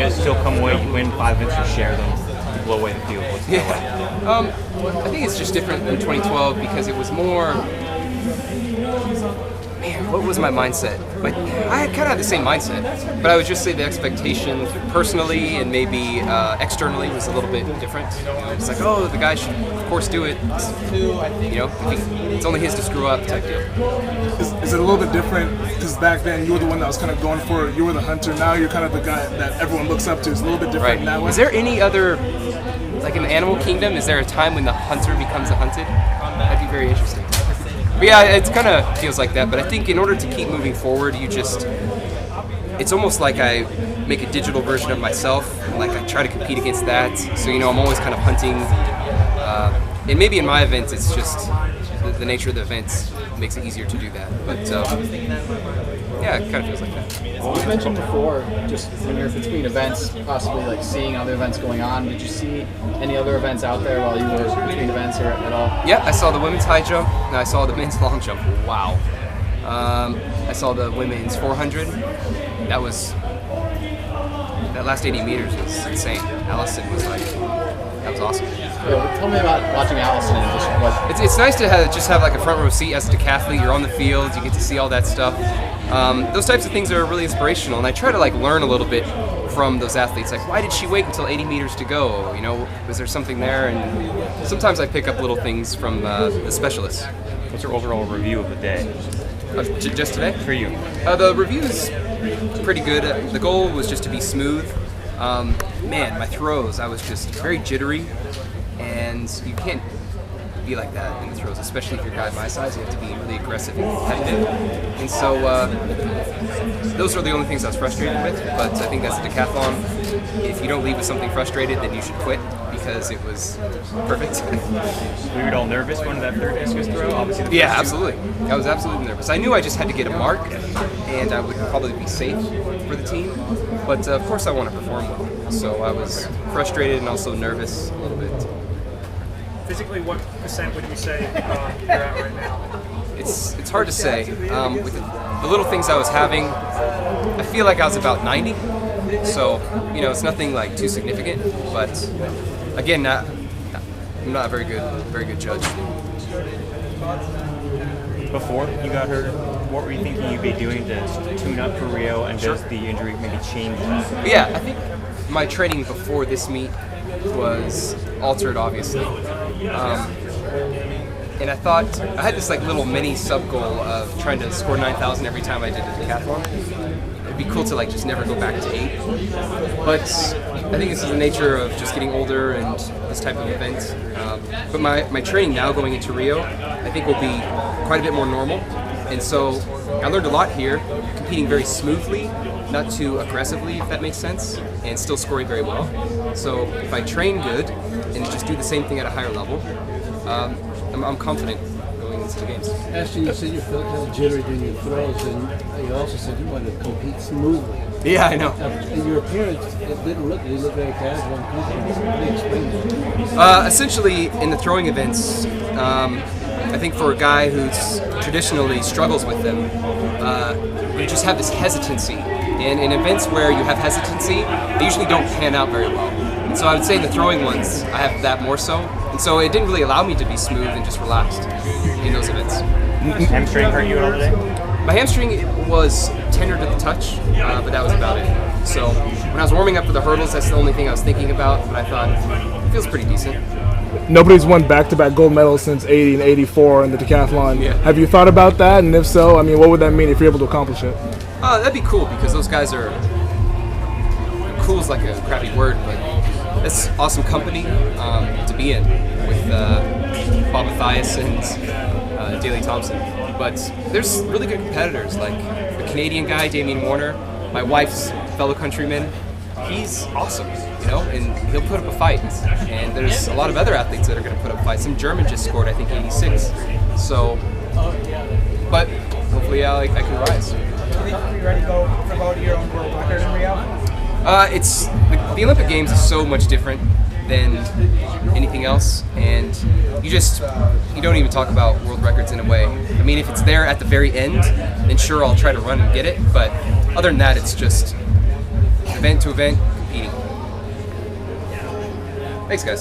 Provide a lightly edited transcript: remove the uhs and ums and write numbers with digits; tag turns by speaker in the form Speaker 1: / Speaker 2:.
Speaker 1: guys still come away, you win 5 events, you share them, you blow away the field? What's that like?
Speaker 2: I think it's just different than 2012 because it was more. Man, what was my mindset? I kind of had the same mindset, but I would just say the expectation personally and maybe externally was a little bit different. It's like, oh, the guy should, of course, do it. It's only his to screw up type deal.
Speaker 3: Is it a little bit different? Because back then you were the one that was kind of going for it. You were the hunter. Now you're kind of the guy that everyone looks up to. It's a little bit different in that way.
Speaker 2: Is there any other, like in the animal kingdom, is there a time when the hunter becomes a hunted? That'd be very interesting. But yeah, it kind of feels like that. But I think in order to keep moving forward, it's almost like I make a digital version of myself. Like I try to compete against that. So, I'm always kind of hunting. And maybe in my events, it's just the nature of the events makes it easier to do that. But yeah, it kind of feels like that.
Speaker 4: You mentioned before, just when you're between events, possibly like seeing other events going on. Did you see any other events out there while you were between events or at all?
Speaker 2: Yeah, I saw the women's high jump, and I saw the men's long jump. Wow. I saw the women's 400. That last 80 meters was insane. Allison was that was awesome.
Speaker 4: Yeah, tell me about watching Allison and just what.
Speaker 2: It's nice to have like a front row seat as a decathlete. You're on the field, you get to see all that stuff. Those types of things are really inspirational, and I try to learn a little bit from those athletes. Like, why did she wait until 80 meters to go? Was there something there? And sometimes I pick up little things from the specialists.
Speaker 1: What's your overall review of the day?
Speaker 2: Just today?
Speaker 1: For you?
Speaker 2: The review is pretty good. The goal was just to be smooth. Man, my throws, I was just very jittery, and you can't be like that in the throws, especially if you're a guy my size. You have to be really aggressive and competitive. And so those are the only things I was frustrated with, but I think that's a decathlon. If you don't leave with something frustrated, then you should quit, because it was perfect.
Speaker 1: We were all nervous going to that third discus throw? Obviously,
Speaker 2: yeah, absolutely. I was absolutely nervous. I knew I just had to get a mark, and I would probably be safe for the team. But of course, I want to perform well. So I was frustrated and also nervous a little bit.
Speaker 5: Physically, what percent would you say you're at right now?
Speaker 2: It's hard to say. With the little things I was having, I feel like I was about 90. So, it's nothing too significant. But again, I'm not a very good judge.
Speaker 1: Before you got hurt, what were you thinking you'd be doing to tune up for Rio, and does the injury maybe change that?
Speaker 2: Yeah, I think my training before this meet was altered, obviously. And I thought, I had this little mini sub-goal of trying to score 9,000 every time I did a decathlon. It'd be cool to just never go back to 8. But I think this is the nature of just getting older and this type of event. But my training now going into Rio, I think will be quite a bit more normal. And so I learned a lot here, competing very smoothly, not too aggressively, if that makes sense, and still scoring very well. So if I train good and just do the same thing at a higher level, I'm confident going into the games.
Speaker 6: Ashton, you said you felt kind of jittery during your throws, and you also said you wanted to compete smoothly.
Speaker 2: Yeah, I know.
Speaker 6: In your appearance, it didn't look, you looked very casual and comfortable. How do you explain that?
Speaker 2: Essentially, in the throwing events, I think for a guy who's traditionally struggles with them, you just have this hesitancy. And in events where you have hesitancy, they usually don't pan out very well. And so I would say in the throwing ones, I have that more so. And so it didn't really allow me to be smooth and just relaxed in those events.
Speaker 1: Hamstring hurt you at all today?
Speaker 2: My hamstring was tender to the touch, but that was about it. So when I was warming up for the hurdles, that's the only thing I was thinking about, but I thought, it feels pretty decent.
Speaker 3: Nobody's won back-to-back gold medals since 80 and 84 in the decathlon.
Speaker 2: Yeah.
Speaker 3: Have you thought about that? And if so, what would that mean if you're able to accomplish it?
Speaker 2: That'd be cool, because those guys are... Cool is like a crappy word, but it's awesome company to be in with Bob Mathias and Daley Thompson. But there's really good competitors, like the Canadian guy, Damien Warner, my wife's fellow countryman. He's awesome, and he'll put up a fight. And there's a lot of other athletes that are going to put up fights. Some German just scored, I think, 86. So, but hopefully I can rise.
Speaker 5: Are you ready to go promote your own world record in Rio?
Speaker 2: It's the Olympic Games is so much different than anything else, and you don't even talk about world records in a way. If it's there at the very end, then sure, I'll try to run and get it, but other than that, it's just event to event, eating. Thanks, guys.